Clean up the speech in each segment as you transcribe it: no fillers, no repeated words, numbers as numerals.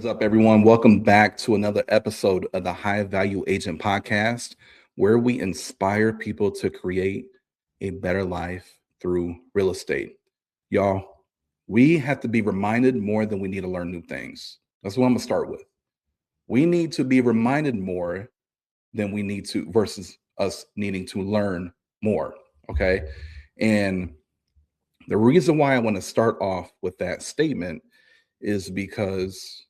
What is up, everyone? Welcome back to another episode of the High Value Agent Podcast, where we inspire people to create a better life through real estate. Y'all, we have to be reminded more than we need to learn new things. That's what I'm going to start with. We need to be reminded more than we need to, versus us needing to learn more. Okay. And the reason why I want to start off with that statement is because,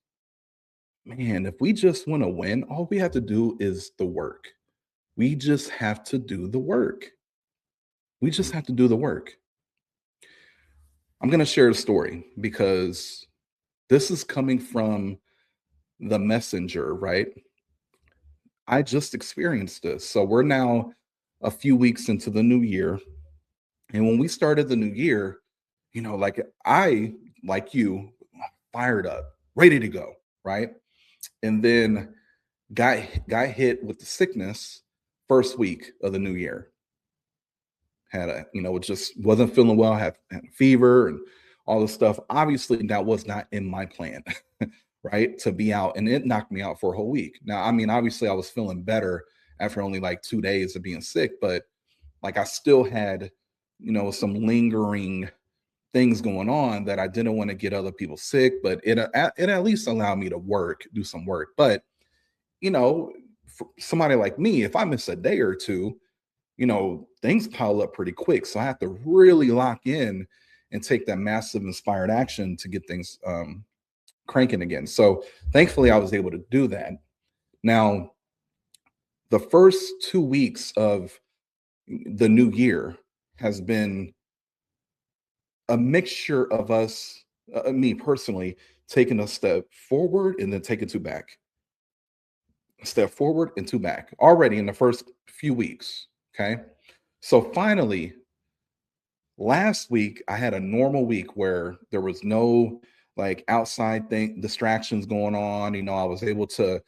man, if we just want to win, all we have to do is the work. We just have to do the work. We just have to do the work. I'm going to share a story because this is coming from the messenger, right? I just experienced this. So we're now a few weeks into the new year. And when we started the new year, like you, fired up, ready to go, right? And then got hit with the sickness first week of the new year. Had a, it just wasn't feeling well, had a fever and all this stuff. Obviously, that was not in my plan, right? To be out, and it knocked me out for a whole week. Now, I mean, obviously I was feeling better after only like 2 days of being sick, but like I still had, some lingering things going on that I didn't want to get other people sick, but it at least allowed me to do some work. But you know, for somebody like me, if I miss a day or two, things pile up pretty quick. So I have to really lock in and take that massive inspired action to get things cranking again. So thankfully, I was able to do that. Now, the first 2 weeks of the new year has been a mixture of us, me personally, taking a step forward and then taking two back, step forward and two back already in the first few weeks. Okay. So finally, last week I had a normal week where there was no like outside thing distractions going on. I was able to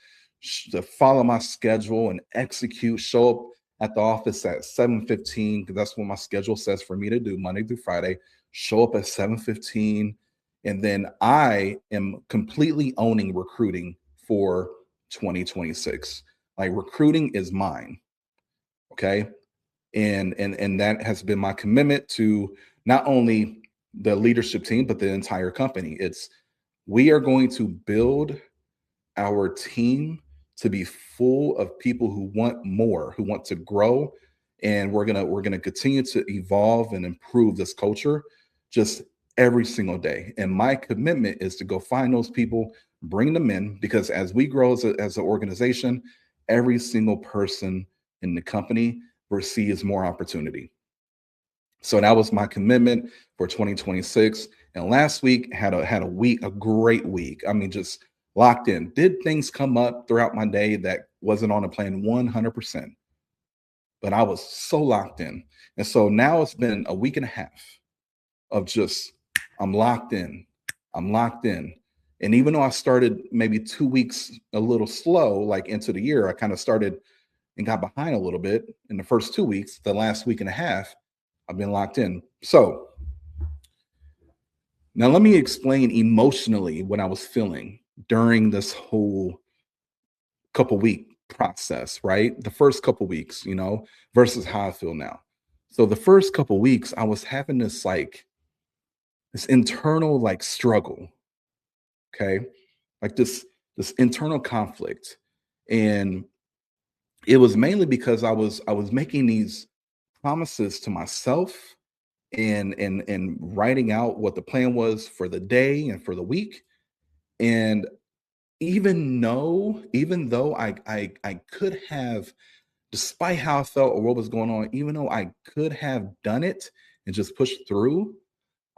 follow my schedule and execute, show up at the office at 7:15 because that's what my schedule says for me to do Monday through Friday. Show up at 7:15, and then I am completely owning recruiting for 2026. Like recruiting is mine. Okay. And that has been my commitment to not only the leadership team but the entire company. It's we are going to build our team to be full of people who want more, who want to grow, and we're going to continue to evolve and improve this culture just every single day. And my commitment is to go find those people, bring them in, because as we grow as an organization, every single person in the company receives more opportunity. So that was my commitment for 2026. And last week had a great week. I mean, just locked in. Did things come up throughout my day that wasn't on the plan 100%, but I was so locked in. And so now it's been a week and a half of just I'm locked in. I'm locked in. And even though I started maybe 2 weeks a little slow, like into the year, I kind of started and got behind a little bit in the first 2 weeks. The last week and a half, I've been locked in. So now let me explain emotionally what I was feeling during this whole couple week process, right? The first couple weeks, versus how I feel now. So the first couple weeks, I was having this internal like struggle, okay? Like this internal conflict. And it was mainly because I was making these promises to myself and writing out what the plan was for the day and for the week. And even though I could have, despite how I felt or what was going on, even though I could have done it and just pushed through,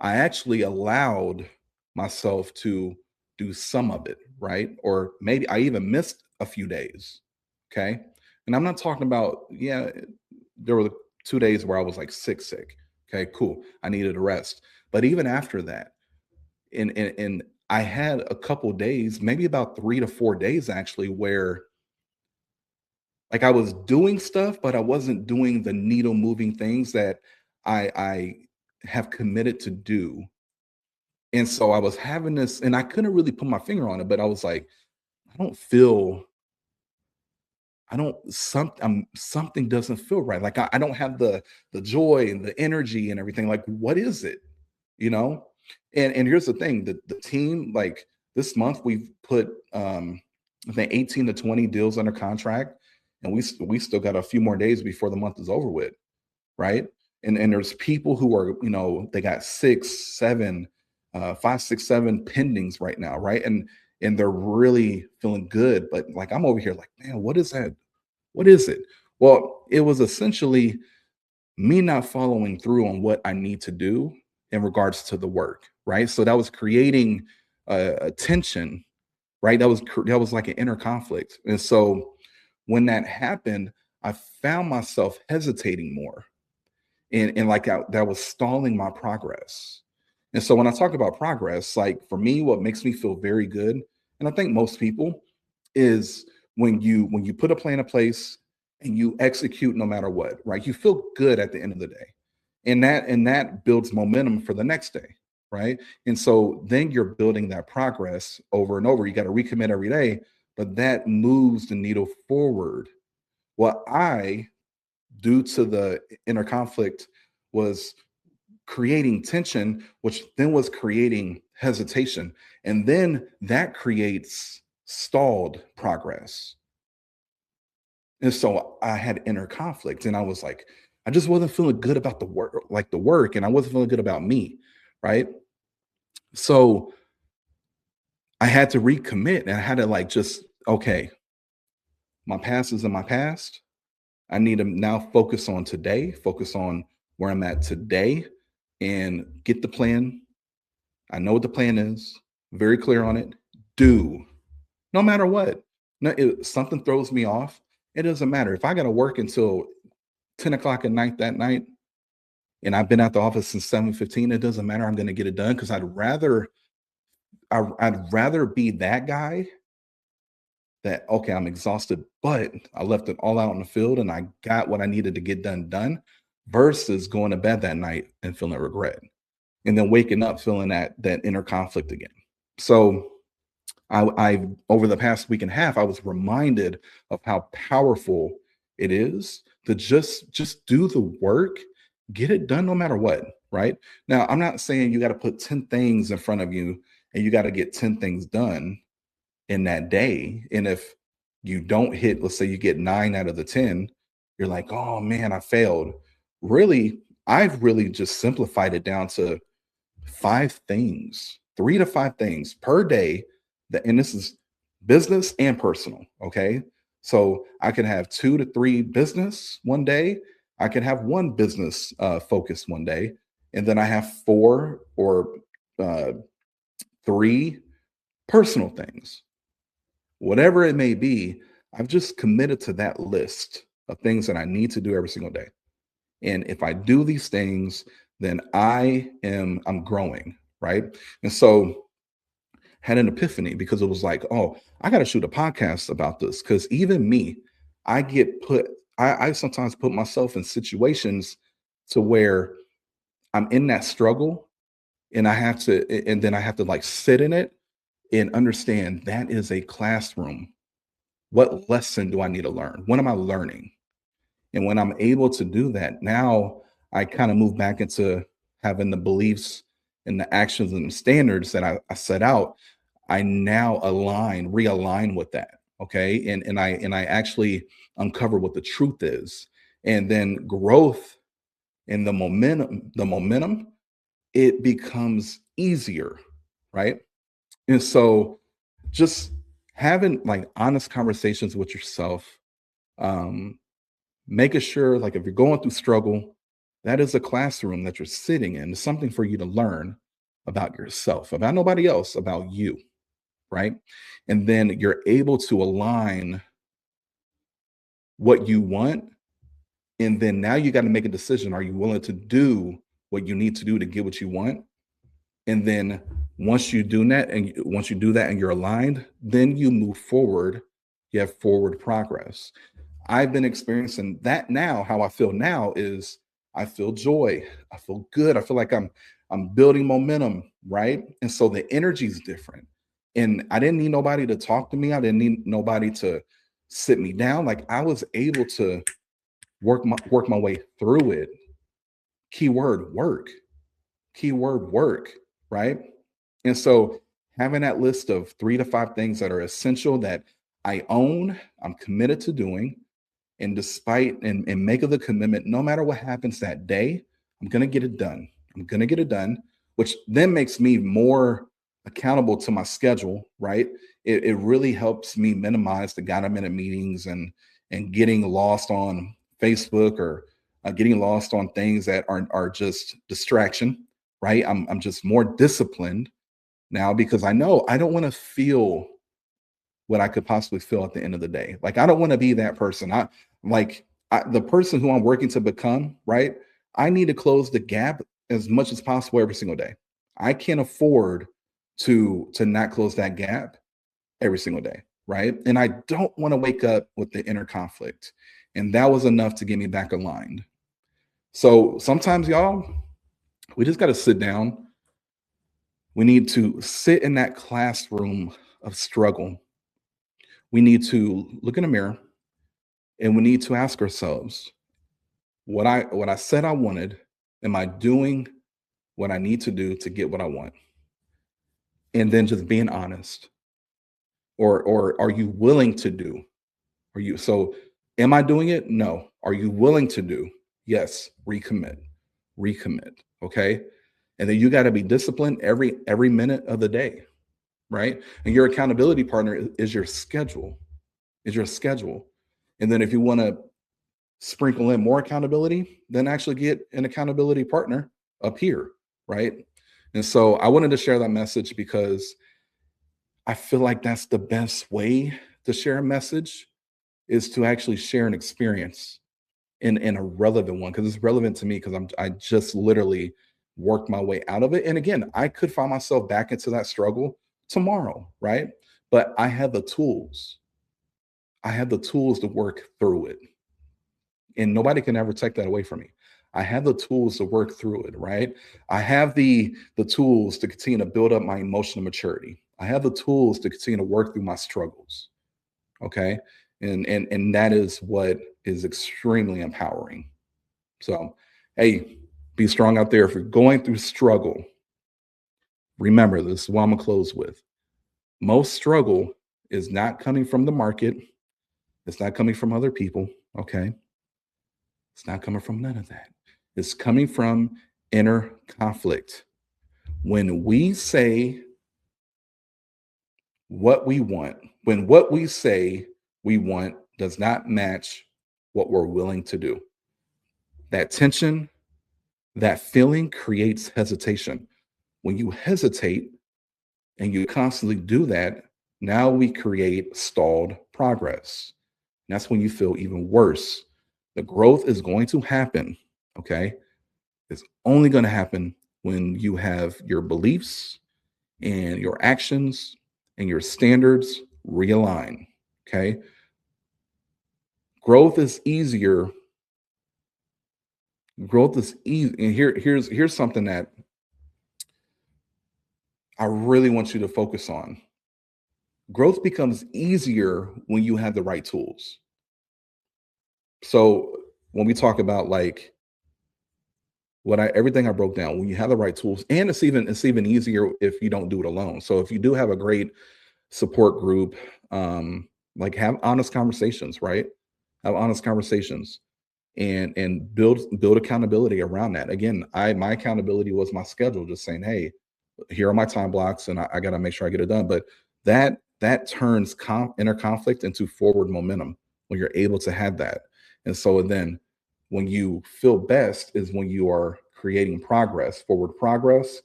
I actually allowed myself to do some of it, right? Or maybe I even missed a few days. Okay. And I'm not talking about, yeah, there were 2 days where I was like sick. Okay, cool. I needed a rest. But even after that, and I had a couple days, maybe about 3 to 4 days actually, where like I was doing stuff, but I wasn't doing the needle moving things that I have committed to do And so I was having this, and I couldn't really put my finger on it, but I was like, I don't feel, I don't, something doesn't feel right. Like I don't have the joy and the energy and everything. Like, what is it? You know? And here's the thing, the team, like this month we've put I think 18 to 20 deals under contract, and we still got a few more days before the month is over with, right? And there's people who are, they got six, seven, 5, 6, 7 pendings right now, right? And they're really feeling good. But like I'm over here like, man, what is that? What is it? Well, it was essentially me not following through on what I need to do in regards to the work, right? So that was creating a tension, right? That was like an inner conflict. And so when that happened, I found myself hesitating more, and like that was stalling my progress. And so when I talk about progress, like for me, what makes me feel very good, and I think most people, is when you put a plan in place and you execute no matter what, right? You feel good at the end of the day. And that builds momentum for the next day, right? And so then you're building that progress over and over. You got to recommit every day, but that moves the needle forward. What I, due to the inner conflict, was creating tension, which then was creating hesitation. And then that creates stalled progress. And so I had inner conflict, and I was like, I just wasn't feeling good about the work, and I wasn't feeling good about me. Right. So I had to recommit, and I had to like just, okay, my past is in my past. I need to now focus on today, focus on where I'm at today, and get the plan. I know what the plan is, very clear on it. Do no matter what. No, if something throws me off, it doesn't matter. If I got to work until 10 o'clock at night that night, and I've been at the office since 7:15, it doesn't matter. I'm going to get it done because I'd rather be that guy that, okay, I'm exhausted, but I left it all out on the field and I got what I needed to get done, versus going to bed that night and feeling regret, and then waking up feeling that inner conflict again. So I over the past week and a half, I was reminded of how powerful it is to just do the work, get it done no matter what. Right now, I'm not saying you got to put 10 things in front of you and you got to get 10 things done in that day. And if you don't hit, let's say you get 9 out of the 10, you're like, oh man, I failed. Really, I've really just simplified it down to 5 things, 3 to 5 things per day. And this is business and personal. Okay. So I can have 2 to 3 business one day. I can have one business focus one day. And then I have 4 or 3 personal things, whatever it may be. I've just committed to that list of things that I need to do every single day. And if I do these things, then I'm growing, right? And so had an epiphany because it was like, oh, I got to shoot a podcast about this. Because even me, I get put, I sometimes put myself in situations to where I'm in that struggle, and then I have to like sit in it and understand that is a classroom. What lesson do I need to learn? What am I learning? And when I'm able to do that, now I kind of move back into having the beliefs and the actions and the standards that I set out. I now realign with that. Okay. And I actually uncover what the truth is. And then growth and the momentum, it becomes easier. Right. And so just having like honest conversations with yourself, um, making sure, like, if you're going through struggle, that is a classroom that you're sitting in. It's something for you to learn about yourself, about nobody else, about you, right? And then you're able to align what you want. And then now you got to make a decision. Are you willing to do what you need to do to get what you want? And then once you do that and you're aligned, then you move forward. You have forward progress. I've been experiencing that now. How I feel now is I feel joy. I feel good. I feel like I'm building momentum, right? And so the energy is different. And I didn't need nobody to talk to me. I didn't need nobody to sit me down. Like I was able to work my way through it. Keyword work. Keyword work, right? And so having that list of 3 to 5 things that are essential that I own, I'm committed to doing, and despite and make of the commitment, no matter what happens that day, I'm gonna get it done. I'm gonna get it done, which then makes me more accountable to my schedule, right? It really helps me minimize the got a minute meetings and getting lost on Facebook or getting lost on things that are just distraction, right? I'm just more disciplined now because I know I don't want to feel what I could possibly feel at the end of the day. Like I don't want to be that person. The person who I'm working to become, right? I need to close the gap as much as possible every single day. I can't afford to not close that gap every single day, right? And I don't want to wake up with the inner conflict. And that was enough to get me back aligned. So sometimes y'all, we just got to sit down. We need to sit in that classroom of struggle. We need to look in the mirror and we need to ask ourselves, what I said I wanted, am I doing what I need to do to get what I want? And then just being honest. Or are you willing to do? Are you so am I doing it? No. Are you willing to do? Yes. Recommit. Recommit. Okay. And then you got to be disciplined every minute of the day, right? And your accountability partner is your schedule. Is your schedule. And then if you want to sprinkle in more accountability, then actually get an accountability partner up here, right? And so I wanted to share that message because I feel like that's the best way to share a message is to actually share an experience in a relevant one because it's relevant to me because I just literally worked my way out of it. And again, I could find myself back into that struggle tomorrow, right? But I have the tools. I have the tools to work through it. And nobody can ever take that away from me. I have the tools to work through it, right? I have the tools to continue to build up my emotional maturity. I have the tools to continue to work through my struggles. Okay. And that is what is extremely empowering. So hey, be strong out there. If you're going through struggle, remember this is what I'm gonna close with. Most struggle is not coming from the market, it's not coming from other people. Okay. It's not coming from none of that. It's coming from inner conflict. When we say what we want, when what we say we want does not match what we're willing to do, that tension, that feeling creates hesitation. When you hesitate and you constantly do that, now we create stalled progress. And that's when you feel even worse. The growth is going to happen. Okay. It's only going to happen when you have your beliefs and your actions and your standards realign. Okay. Growth is easier. Growth is easy. And here's something that I really want you to focus on. Growth becomes easier when you have the right tools. So when we talk about like what I everything I broke down, when you have the right tools, and it's even easier if you don't do it alone. So if you do have a great support group, like have honest conversations, right? Have honest conversations and build accountability around that. Again, my accountability was my schedule, just saying, hey, here are my time blocks, and I got to make sure I get it done. But that turns inner conflict into forward momentum when you're able to have that. And so then when you feel best is when you are creating progress, forward progress,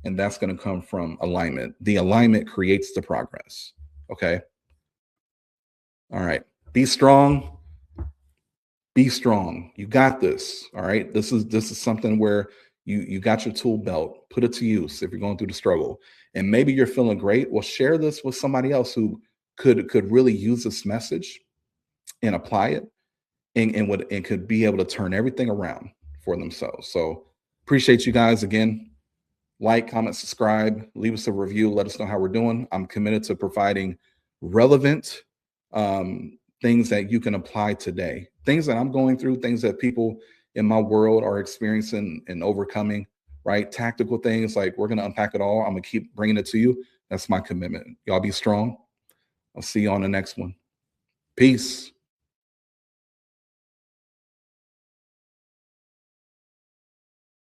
and that's going to come from alignment. The alignment creates the progress. Okay. All right. Be strong. Be strong. You got this. All right. This is something where you got your tool belt. Put it to use if you're going through the struggle. And maybe you're feeling great. Well, share this with somebody else who could really use this message and apply it and could be able to turn everything around for themselves. So appreciate you guys again. Like, comment, subscribe, leave us a review, let us know how we're doing. I'm committed to providing relevant things that you can apply today, things that I'm going through, things that people in my world are experiencing and overcoming, right? Tactical things, like, we're going to unpack it all. I'm going to keep bringing it to you. That's my commitment. Y'all be strong. I'll see you on the next one. Peace.